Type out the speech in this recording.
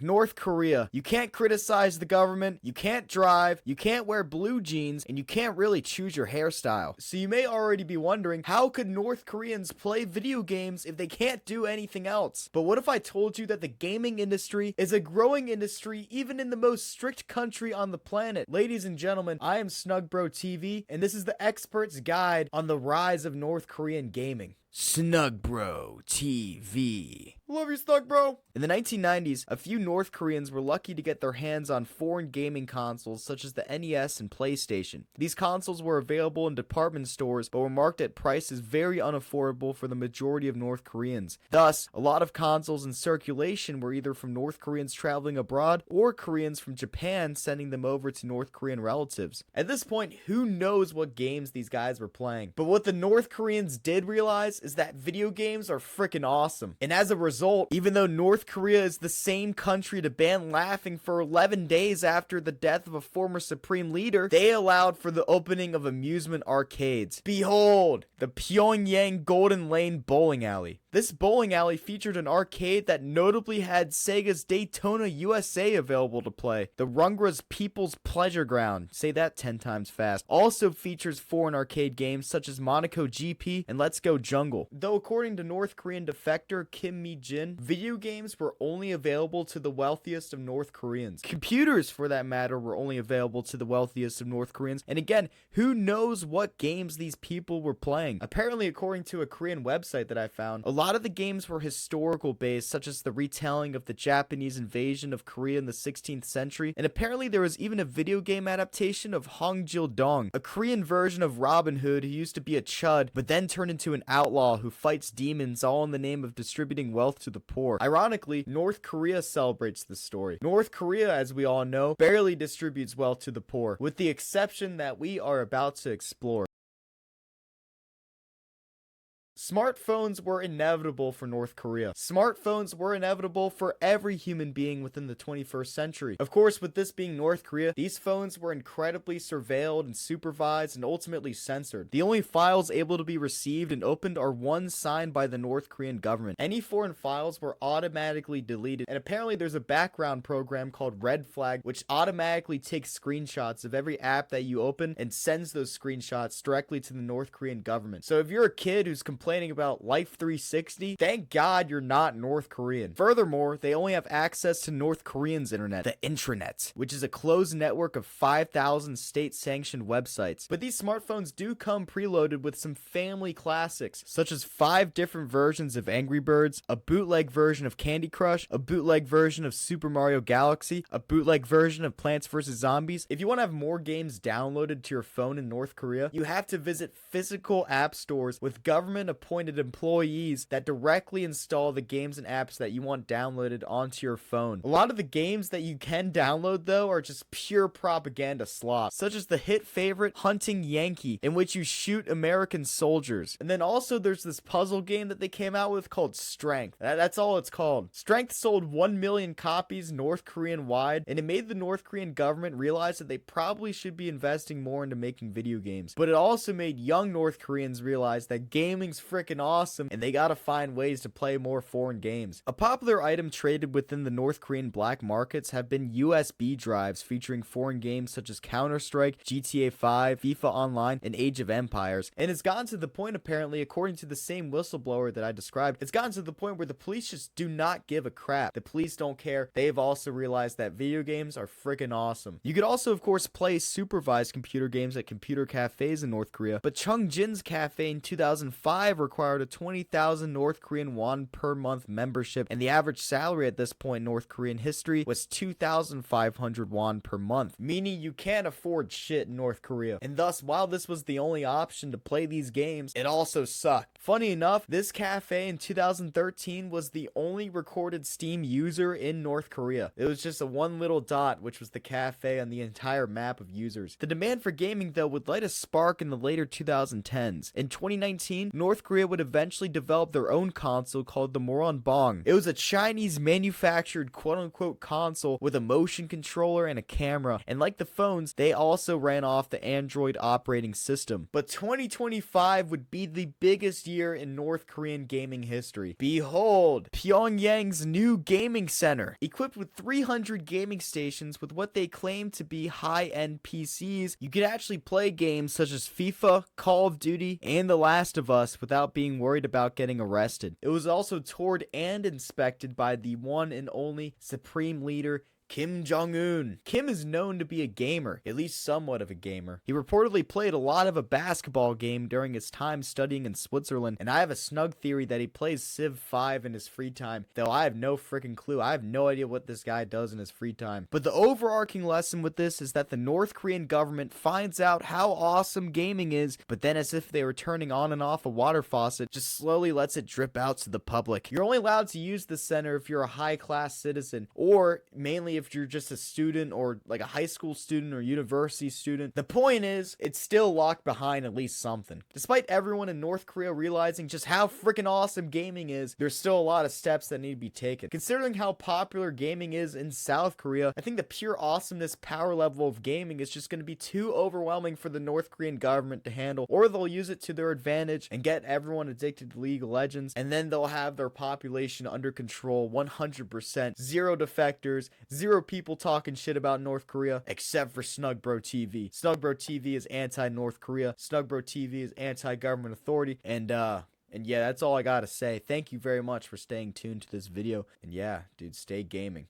North Korea. You can't criticize the government, you can't drive, you can't wear blue jeans, and you can't really choose your hairstyle. So you may already be wondering, how could North Koreans play video games if they can't do anything else? But what if I told you that the gaming industry is a growing industry even in the most strict country on the planet? Ladies and gentlemen, I am Snugbro TV, and this is the expert's guide on the rise of North Korean gaming. Snugbro TV. Love you, Snugbro. In the 1990s, a few North Koreans were lucky to get their hands on foreign gaming consoles such as the NES and PlayStation. These consoles were available in department stores but were marked at prices very unaffordable for the majority of North Koreans. Thus, a lot of consoles in circulation were either from North Koreans traveling abroad or Koreans from Japan sending them over to North Korean relatives. At this point, who knows what games these guys were playing? But what the North Koreans did realize is that video games are freaking awesome. And as a result, even though North Korea is the same country to ban laughing for 11 days after the death of a former supreme leader, they allowed for the opening of amusement arcades. Behold, the Pyongyang Golden Lane Bowling Alley. This bowling alley featured an arcade that notably had Sega's Daytona USA available to play. The Rungra's People's Pleasure Ground, say that 10 times fast, also features foreign arcade games such as Monaco GP and Let's Go Jungle. Though according to North Korean defector Kim Mi-jin, video games were only available to the wealthiest of North Koreans. Computers, for that matter, were only available to the wealthiest of North Koreans. And again, who knows what games these people were playing? Apparently, according to a Korean website that I found, a lot of the games were historical based, such as the retelling of the Japanese invasion of Korea in the 16th century, and apparently there was even a video game adaptation of Hongil-dong, a Korean version of Robin Hood who used to be a chud, but then turned into an outlaw who fights demons all in the name of distributing wealth to the poor. Ironically, North Korea celebrates this story. North Korea, as we all know, barely distributes wealth to the poor, with the exception that we are about to explore. Smartphones were inevitable for North Korea. Smartphones were inevitable for every human being within the 21st century. Of course, with this being North Korea, these phones were incredibly surveilled and supervised and ultimately censored. The only files able to be received and opened are ones signed by the North Korean government. Any foreign files were automatically deleted, and apparently there's a background program called Red Flag which automatically takes screenshots of every app that you open and sends those screenshots directly to the North Korean government. So if you're a kid who's complaining about Life 360, thank God you're not North Korean. Furthermore, they only have access to North Korean's internet, the intranet, which is a closed network of 5,000 state-sanctioned websites. But these smartphones do come preloaded with some family classics, such as 5 different versions of Angry Birds, a bootleg version of Candy Crush, a bootleg version of Super Mario Galaxy, a bootleg version of Plants vs. Zombies. If you want to have more games downloaded to your phone in North Korea, you have to visit physical app stores with government-appointed employees that directly install the games and apps that you want downloaded onto your phone. A lot of the games that you can download, though, are just pure propaganda slop, such as the hit favorite Hunting Yankee, in which you shoot American soldiers. And then also there's this puzzle game that they came out with called Strength. That's all it's called. Strength sold 1 million copies North Korean wide, and it made the North Korean government realize that they probably should be investing more into making video games. But it also made young North Koreans realize that gaming's freaking awesome and they gotta find ways to play more foreign games. A popular item traded within the North Korean black markets have been USB drives featuring foreign games such as Counter-Strike, GTA 5, FIFA Online, and Age of Empires. And it's gotten to the point, apparently, according to the same whistleblower that I described, it's gotten to the point where the police just do not give a crap. The police don't care. They've also realized that video games are freaking awesome. You could also, of course, play supervised computer games at computer cafes in North Korea, but Chungjin's cafe in 2005 required a 20,000 North Korean won per month membership, and the average salary at this point in North Korean history was 2,500 won per month, meaning you can't afford shit in North Korea. And thus, while this was the only option to play these games, it also sucked. Funny enough, this cafe in 2013 was the only recorded Steam user in North Korea. It was just a one little dot, which was the cafe on the entire map of users. The demand for gaming, though, would light a spark in the later 2010s. In 2019, North Korea Korea would eventually develop their own console called the Moronbong. It was a Chinese manufactured quote-unquote console with a motion controller and a camera, and like the phones, they also ran off the Android operating system. But 2025 would be the biggest year in North Korean gaming history. Behold, Pyongyang's new gaming center, equipped with 300 gaming stations with what they claim to be high-end PCs. You could actually play games such as FIFA, Call of Duty, and The Last of Us without being worried about getting arrested. It was also toured and inspected by the one and only Supreme Leader Kim Jong-un. Kim is known to be a gamer, at least somewhat of a gamer. He reportedly played a lot of a basketball game during his time studying in Switzerland, and I have a snug theory that he plays Civ 5 in his free time, though I have no freaking clue. I have no idea what this guy does in his free time. But the overarching lesson with this is that the North Korean government finds out how awesome gaming is, but then as if they were turning on and off a water faucet, just slowly lets it drip out to the public. You're only allowed to use the center if you're a high-class citizen, or mainly if you're just a student or like a high school student or university student. The point is, it's still locked behind at least something. Despite everyone in North Korea realizing just how freaking awesome gaming is, there's still a lot of steps that need to be taken. Considering how popular gaming is in South Korea, I think the pure awesomeness power level of gaming is just going to be too overwhelming for the North Korean government to handle, or they'll use it to their advantage and get everyone addicted to League of Legends, and then they'll have their population under control 100%, zero defectors, zero people talking shit about North Korea, except for Snugbro TV. Snugbro TV is anti-North Korea. Snugbro TV is anti-government authority. And yeah, that's all I gotta say. Thank you very much for staying tuned to this video. And yeah, dude, stay gaming.